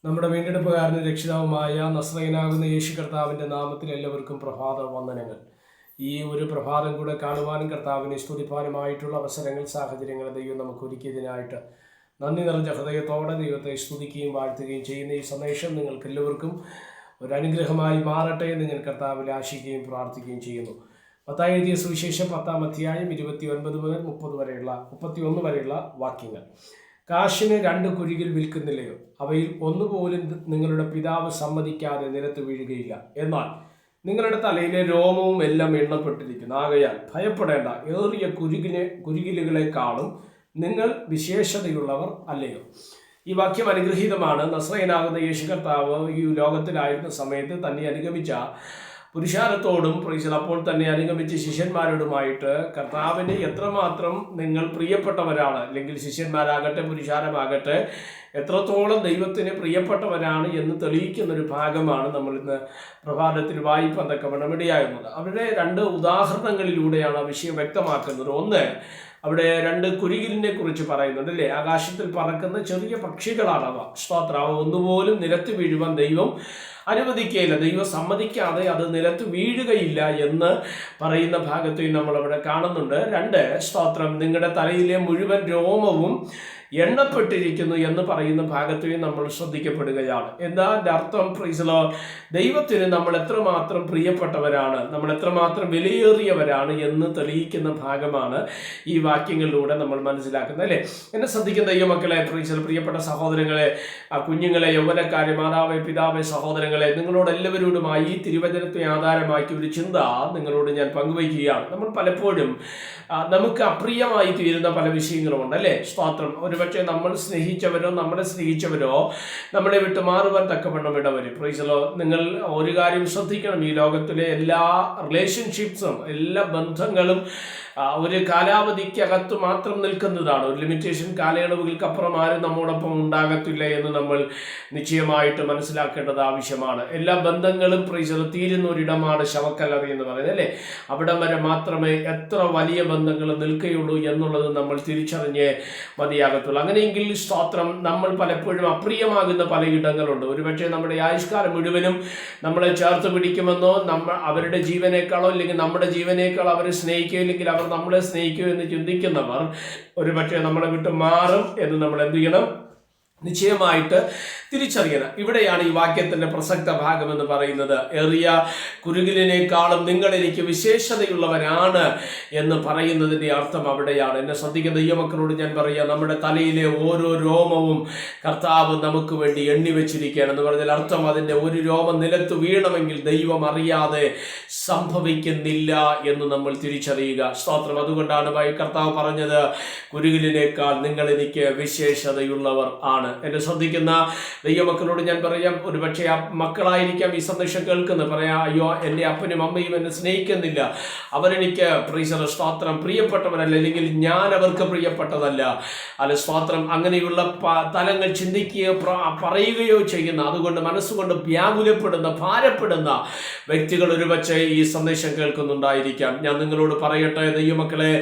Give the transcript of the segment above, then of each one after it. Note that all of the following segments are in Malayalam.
നമ്മുടെ വീണ്ടെടുപ്പുകാരനും രക്ഷിതാവുമായ നസ്രയനാകുന്ന യേശു കർത്താവിൻ്റെ നാമത്തിൽ എല്ലാവർക്കും പ്രഭാത വന്ദനങ്ങൾ. ഈ ഒരു പ്രഭാതം കൂടെ കാണുവാനും കർത്താവിനെ സ്തുതിപ്പാനുമായിട്ടുള്ള അവസരങ്ങൾ, സാഹചര്യങ്ങൾ ദൈവം നമുക്ക് ഒരുക്കിയതിനായിട്ട് നന്ദി നിറഞ്ഞ ഹൃദയത്തോടെ ദൈവത്തെ സ്തുതിക്കുകയും വാഴ്ത്തുകയും ചെയ്യുന്ന ഈ സന്ദേശം നിങ്ങൾക്ക് എല്ലാവർക്കും ഒരു അനുഗ്രഹമായി മാറട്ടെ എന്ന് ഞാൻ കർത്താവിൽ ആശിക്കുകയും പ്രാർത്ഥിക്കുകയും ചെയ്യുന്നു. മത്തായി എഴുതിയ സുവിശേഷം 10-ാം അധ്യായം 29 മുതൽ 31 വരെയുള്ള വാക്യങ്ങൾ. കാശിന് 2 കുഴികൾ വിൽക്കുന്നില്ലയോ? അവയിൽ ഒന്നുപോലും നിങ്ങളുടെ പിതാവ് സമ്മതിക്കാതെ നിലത്ത് വീഴുകയില്ല. എന്നാൽ നിങ്ങളുടെ തലയിലെ രോമവും എല്ലാം എണ്ണപ്പെട്ടിരിക്കുന്നു. ആകയാൽ ഭയപ്പെടേണ്ട, ഏറിയ കുരുകിലുകളെക്കാളും നിങ്ങൾ വിശേഷതയുള്ളവർ അല്ലയോ? ഈ വാക്യം അനുഗ്രഹീതമാണ്. നസ്രയനാകുന്ന യേശു കർത്താവ് ഈ ലോകത്തിലായിരുന്ന സമയത്ത് തന്നെ അനുഗമിച്ച പുരുഷാരത്തോടും അപ്പോൾ തന്നെ അനുഗമിച്ച ശിഷ്യന്മാരോടുമായിട്ട് കർത്താവിന് എത്രമാത്രം നിങ്ങൾ പ്രിയപ്പെട്ടവരാണ്, അല്ലെങ്കിൽ ശിഷ്യന്മാരാകട്ടെ പുരുഷാരമാകട്ടെ എത്രത്തോളം ദൈവത്തിന് പ്രിയപ്പെട്ടവരാണ് എന്ന് തെളിയിക്കുന്നൊരു ഭാഗമാണ് നമ്മൾ ഇന്ന് പ്രഭാതത്തിൽ വായിപ്പാൻ തക്കവണ്ണം ഇടയാകുന്നത്. അവിടെ 2 ഉദാഹരണങ്ങളിലൂടെയാണ് ആ വിഷയം വ്യക്തമാക്കുന്നത്. ഒന്ന്, അവിടെ 2 കുരുകിലിനെ കുറിച്ച് പറയുന്നുണ്ട്, അല്ലേ? ആകാശത്തിൽ പറക്കുന്ന ചെറിയ പക്ഷികളാണവ. സ്തോത്രം. ഒന്നുപോലും നിലത്ത് വീഴുവാൻ ദൈവം അനുവദിക്കുകയില്ല, ദൈവം സമ്മതിക്കാതെ അത് നിലത്ത് വീഴുകയില്ല എന്ന് പറയുന്ന ഭാഗത്തെയും നമ്മളവിടെ കാണുന്നുണ്ട്. 2, സ്തോത്രം, നിങ്ങളുടെ തലയിലെ മുഴുവൻ രോമവും എണ്ണപ്പെട്ടിരിക്കുന്നു എന്ന് പറയുന്ന ഭാഗത്തെയും നമ്മൾ ശ്രദ്ധിക്കപ്പെടുകയാണ്. എന്താ എൻ്റെ അർത്ഥം? പ്രൈസലോ, ദൈവത്തിന് നമ്മൾ എത്രമാത്രം പ്രിയപ്പെട്ടവരാണ്, നമ്മൾ എത്രമാത്രം വിലയേറിയവരാണ് എന്ന് തെളിയിക്കുന്ന ഭാഗമാണ് ഈ വാക്യങ്ങളിലൂടെ നമ്മൾ മനസ്സിലാക്കുന്നത്, അല്ലേ? എന്നെ ശ്രദ്ധിക്കുന്ന ദൈവമക്കളെ, പ്രിയപ്പെട്ട സഹോദരങ്ങളെ, കുഞ്ഞുങ്ങളെ, യൗവനക്കാരെ, മാതാവേ, പിതാവേ, സഹോദരങ്ങളെ, നിങ്ങളോട് എല്ലാവരോടുമായി ഈ തിരുവചനത്തെ ആധാരമാക്കി ഒരു ചിന്ത നിങ്ങളോട് ഞാൻ പങ്കുവയ്ക്കുകയാണ്. നമ്മൾ പലപ്പോഴും നമുക്ക് അപ്രിയമായി തീരുന്ന പല വിഷയങ്ങളുമുണ്ട്, അല്ലേ? സ്തോത്രം. ഒരുപക്ഷെ നമ്മൾ സ്നേഹിച്ചവരോ നമ്മളെ സ്നേഹിച്ചവരോ നമ്മളെ വിട്ട് മാറുവാൻ തക്കവണ്ണം ഇടവരും. പ്രൈസലോ, നിങ്ങൾ ഒരു കാര്യം ശ്രദ്ധിക്കണം, ഈ ലോകത്തിലെ എല്ലാ റിലേഷൻഷിപ്സും, എല്ലാ ബന്ധങ്ങളും ഒരു കാലാവധിക്കകത്ത് മാത്രം നിൽക്കുന്നതാണ്. ഒരു ലിമിറ്റേഷൻ കാലയളവുകൾക്കപ്പുറം ആരും നമ്മോടൊപ്പം ഉണ്ടാകത്തില്ല എന്ന് നമ്മൾ നിശ്ചയമായിട്ട് മനസ്സിലാക്കേണ്ടത് ആവശ്യമാണ്. എല്ലാ ബന്ധങ്ങളും തീരുന്ന ഒരിടമാണ് ശവക്കല്ലറി എന്ന് പറയുന്നത്, അല്ലേ? അവിടം വരെ മാത്രമേ എത്ര വലിയ ബന്ധങ്ങൾ നിൽക്കുകയുള്ളൂ എന്നുള്ളത് നമ്മൾ തിരിച്ചറിഞ്ഞേ മതിയാകത്തുള്ളൂ. അങ്ങനെയെങ്കിൽ സ്തോത്രം, നമ്മൾ പലപ്പോഴും അപ്രിയമാകുന്ന പല ഇടങ്ങളുണ്ട്. ഒരുപക്ഷെ നമ്മുടെ ആയുഷ്കാലം മുഴുവനും നമ്മളെ ചേർത്ത് പിടിക്കുമെന്നോ, അവരുടെ ജീവനേക്കാളോ, അല്ലെങ്കിൽ നമ്മുടെ ജീവനേക്കാൾ അവരെ സ്നേഹിക്കുകയോ, അല്ലെങ്കിൽ അവർ നമ്മളെ സ്നേഹിക്കൂ എന്ന് ചിന്തിക്കുന്നവർ ഒരുപക്ഷെ നമ്മളെ വിട്ട് മാറും എന്ന് നമ്മൾ എന്ത് ചെയ്യണം? നിശ്ചയമായിട്ട് തിരിച്ചറിയണം. ഇവിടെയാണ് ഈ വാക്യത്തിന്റെ പ്രസക്ത ഭാഗം എന്ന് പറയുന്നത്. ഏറിയ കുരുകിലിനേക്കാളും നിങ്ങൾ എനിക്ക് വിശേഷതയുള്ളവരാണ് എന്ന് പറയുന്നതിൻ്റെ അർത്ഥം അവിടെയാണ്. എന്നെ ശ്രദ്ധിക്കുന്ന ദൈവമക്കളോട് ഞാൻ പറയാം, നമ്മുടെ തലയിലെ ഓരോ രോമവും കർത്താവ് നമുക്ക് വേണ്ടി എണ്ണിവെച്ചിരിക്കുകയാണ് എന്ന് പറഞ്ഞാൽ അർത്ഥം, അതിൻ്റെ ഒരു രോമം നിലത്ത് വീണമെങ്കിൽ ദൈവം അറിയാതെ സംഭവിക്കുന്നില്ല എന്ന് നമ്മൾ തിരിച്ചറിയുക. സ്തോത്രം. അതുകൊണ്ടാണ് കർത്താവ് പറഞ്ഞത്, കുരുകിലിനേക്കാൾ നിങ്ങൾ എനിക്ക് വിശേഷതയുള്ളവർ ആണ്. എന്നെ ശ്രദ്ധിക്കുന്ന ദൈവമക്കളോട് ഞാൻ പറയാം, ഒരുപക്ഷെ മക്കളായിരിക്കാം ഈ സന്ദേശം കേൾക്കുന്നത്, പറയാം, അയ്യോ, എൻ്റെ അപ്പനും അമ്മയും എന്നെ സ്നേഹിക്കുന്നില്ല, അവരെനിക്ക് സ്തോത്രം പ്രിയപ്പെട്ടവരല്ല, അല്ലെങ്കിൽ ഞാൻ അവർക്ക് പ്രിയപ്പെട്ടതല്ല, അല്ല സ്തോത്രം, അങ്ങനെയുള്ള തലങ്ങൾ ചിന്തിക്കുകയോ പറയുകയോ ചെയ്യുന്ന, അതുകൊണ്ട് മനസ്സുകൊണ്ട് വ്യാകുലപ്പെടുന്ന, ഭാരപ്പെടുന്ന വ്യക്തികൾ ഒരുപക്ഷെ ഈ സന്ദേശം കേൾക്കുന്നുണ്ടായിരിക്കാം. ഞാൻ നിങ്ങളോട് പറയട്ടെ ദൈവമക്കളെ,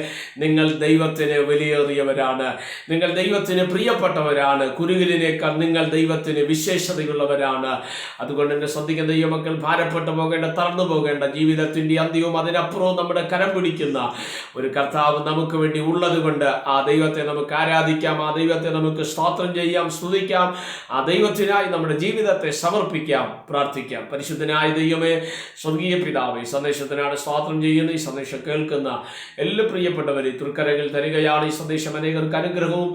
നിങ്ങൾ ദൈവത്തിന് വിലയേറിയവരാണ്, നിങ്ങൾ ദൈവത്തിന് പ്രിയപ്പെട്ടവരാണ്. കുരുകിലിനേക്കാൾ നിങ്ങൾ ദൈവത്തിന് വിശേഷതയുള്ളവരാണ്. അതുകൊണ്ട് എന്നെ ശ്രദ്ധിക്കുന്ന ദൈവമക്കൾ, ഭാരപ്പെട്ടു പോകേണ്ട, തളർന്നു പോകേണ്ട, ജീവിതത്തിൻ്റെ അന്ത്യവും അതിനപ്പുറവും നമ്മുടെ കരം പിടിക്കുന്ന ഒരു കർത്താവ് നമുക്ക് വേണ്ടി ഉള്ളത് കൊണ്ട് ആ ദൈവത്തെ നമുക്ക് ആരാധിക്കാം, ആ ദൈവത്തെ നമുക്ക് സ്തോത്രം ചെയ്യാം, സ്തുതിക്കാം, ആ ദൈവത്തിനായി നമ്മുടെ ജീവിതത്തെ സമർപ്പിക്കാം, പ്രാർത്ഥിക്കാം. പരിശുദ്ധനായ ദൈവമേ, സ്വർഗീയ പിതാവേ, ഈ സന്ദേശത്തിനാണ് സ്തോത്രം ചെയ്യുന്ന, ഈ സന്ദേശം കേൾക്കുന്ന എല്ലാ പ്രിയപ്പെട്ടവരെ തൃക്കരകൾ തരികയാണ്. ഈ സന്ദേശം അനേകർക്ക് അനുഗ്രഹവും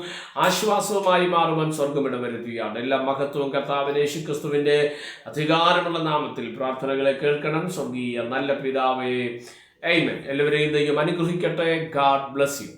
ആശ്വാസവുമായി മാറുവാൻ സ്വർഗമിടവരുത്തുകയാണ്. എല്ലാ മഹത്വവും കർത്താവിനെ യേശുക്രിസ്തുവിന്റെ അധികാരമുള്ള നാമത്തിൽ പ്രാർത്ഥനകളെ കേൾക്കണം. സ്വർഗീയ നല്ല പിതാവേ, ആമേൻ. എല്ലാവരെയും ദൈവം അനുഗ്രഹിക്കട്ടെ. God bless you.